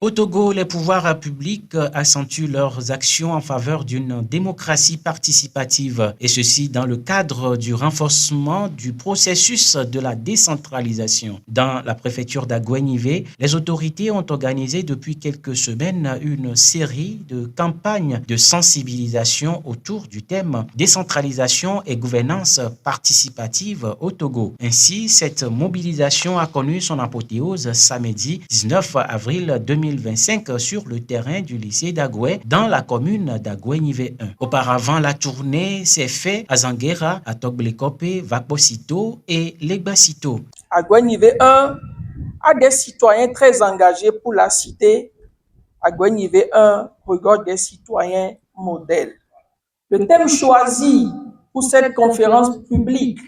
Au Togo, les pouvoirs publics accentuent leurs actions en faveur d'une démocratie participative, et ceci dans le cadre du renforcement du processus de la décentralisation. Dans la préfecture d'Aguenivé, les autorités ont organisé depuis quelques semaines une série de campagnes de sensibilisation autour du thème décentralisation et gouvernance participative au Togo. Ainsi, cette mobilisation a connu son apothéose samedi 19 avril 2025 sur le terrain du lycée d'Agoué dans la commune d'Aguenivé 1. Auparavant, la tournée s'est faite à Zanguera, à Togblekopé, Vakbosito et Legbasito. Aguenivé 1 a des citoyens très engagés pour la cité. Aguenivé 1 regorge des citoyens modèles. Le thème choisi pour cette conférence publique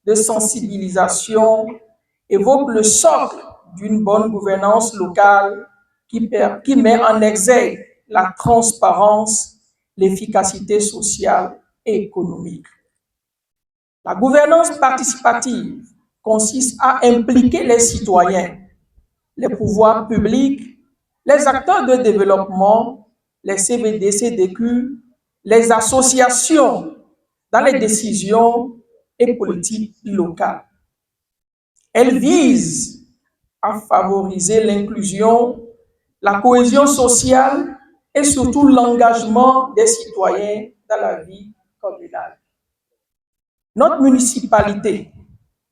de sensibilisation évoque le socle d'une bonne gouvernance locale qui met en exergue la transparence, l'efficacité sociale et économique. La gouvernance participative consiste à impliquer les citoyens, les pouvoirs publics, les acteurs de développement, les CVD, CDQ, les associations dans les décisions et politiques locales. Elle vise à favoriser l'inclusion, la cohésion sociale et surtout l'engagement des citoyens dans la vie communale. Notre municipalité,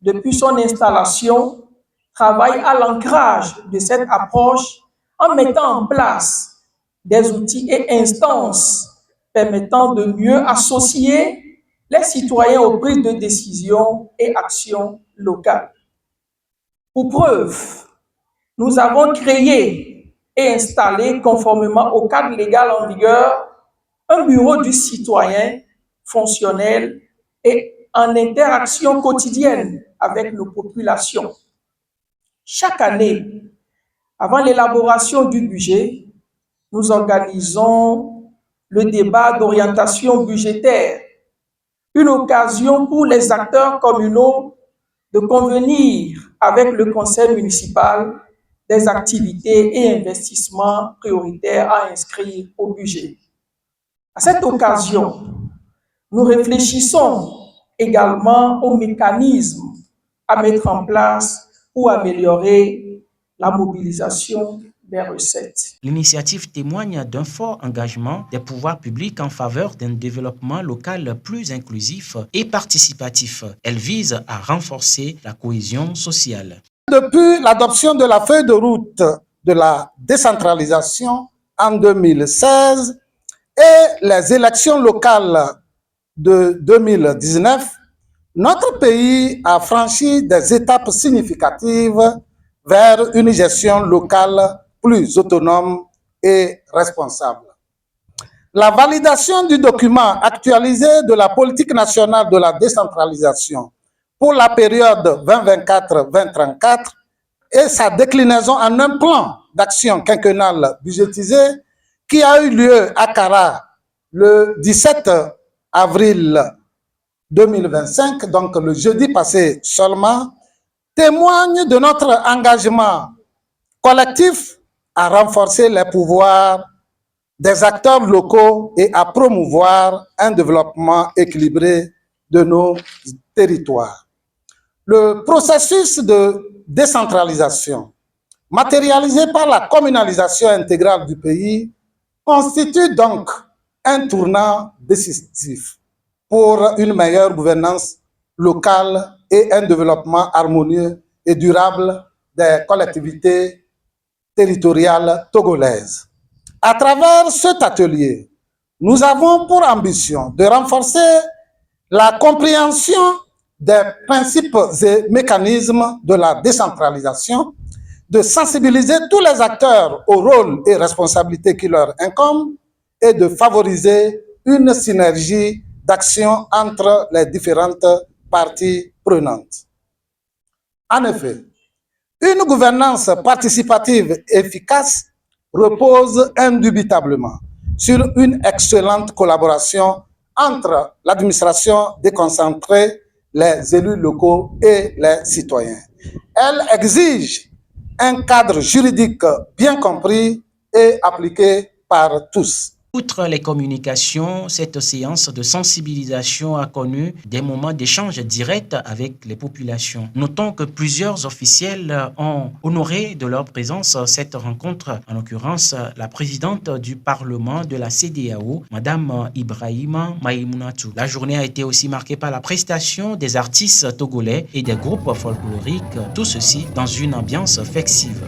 depuis son installation, travaille à l'ancrage de cette approche en mettant en place des outils et instances permettant de mieux associer les citoyens aux prises de décision et actions locales. Pour preuve, nous avons créé et installé, conformément au cadre légal en vigueur, un bureau du citoyen fonctionnel et en interaction quotidienne avec nos populations. Chaque année, avant l'élaboration du budget, nous organisons le débat d'orientation budgétaire, une occasion pour les acteurs communaux de convenir avec le conseil municipal des activités et investissements prioritaires à inscrire au budget. À cette occasion, nous réfléchissons également aux mécanismes à mettre en place pour améliorer la mobilisation des recettes. L'initiative témoigne d'un fort engagement des pouvoirs publics en faveur d'un développement local plus inclusif et participatif. Elle vise à renforcer la cohésion sociale. Depuis l'adoption de la feuille de route de la décentralisation en 2016 et les élections locales de 2019, notre pays a franchi des étapes significatives vers une gestion locale plus autonome et responsable. La validation du document actualisé de la politique nationale de la décentralisation pour la période 2024-2034 et sa déclinaison en un plan d'action quinquennal budgétisé qui a eu lieu à Kara le 17 avril 2025, donc le jeudi passé seulement, témoigne de notre engagement collectif à renforcer les pouvoirs des acteurs locaux et à promouvoir un développement équilibré de nos territoires. Le processus de décentralisation, matérialisé par la communalisation intégrale du pays, constitue donc un tournant décisif pour une meilleure gouvernance locale et un développement harmonieux et durable des collectivités territoriales togolaises. À travers cet atelier, nous avons pour ambition de renforcer la compréhension des principes et mécanismes de la décentralisation, de sensibiliser tous les acteurs au rôle et responsabilités qui leur incombent et de favoriser une synergie d'action entre les différentes parties prenantes. En effet, une gouvernance participative efficace repose indubitablement sur une excellente collaboration entre l'administration déconcentrée, les élus locaux et les citoyens. Elle exige un cadre juridique bien compris et appliquée par tous. Outre les communications, cette séance de sensibilisation a connu des moments d'échange direct avec les populations. Notons que plusieurs officiels ont honoré de leur présence cette rencontre, en l'occurrence la présidente du Parlement de la CEDEAO, Madame Ibrahima Maïmounatou. La journée a été aussi marquée par la prestation des artistes togolais et des groupes folkloriques, tout ceci dans une ambiance festive.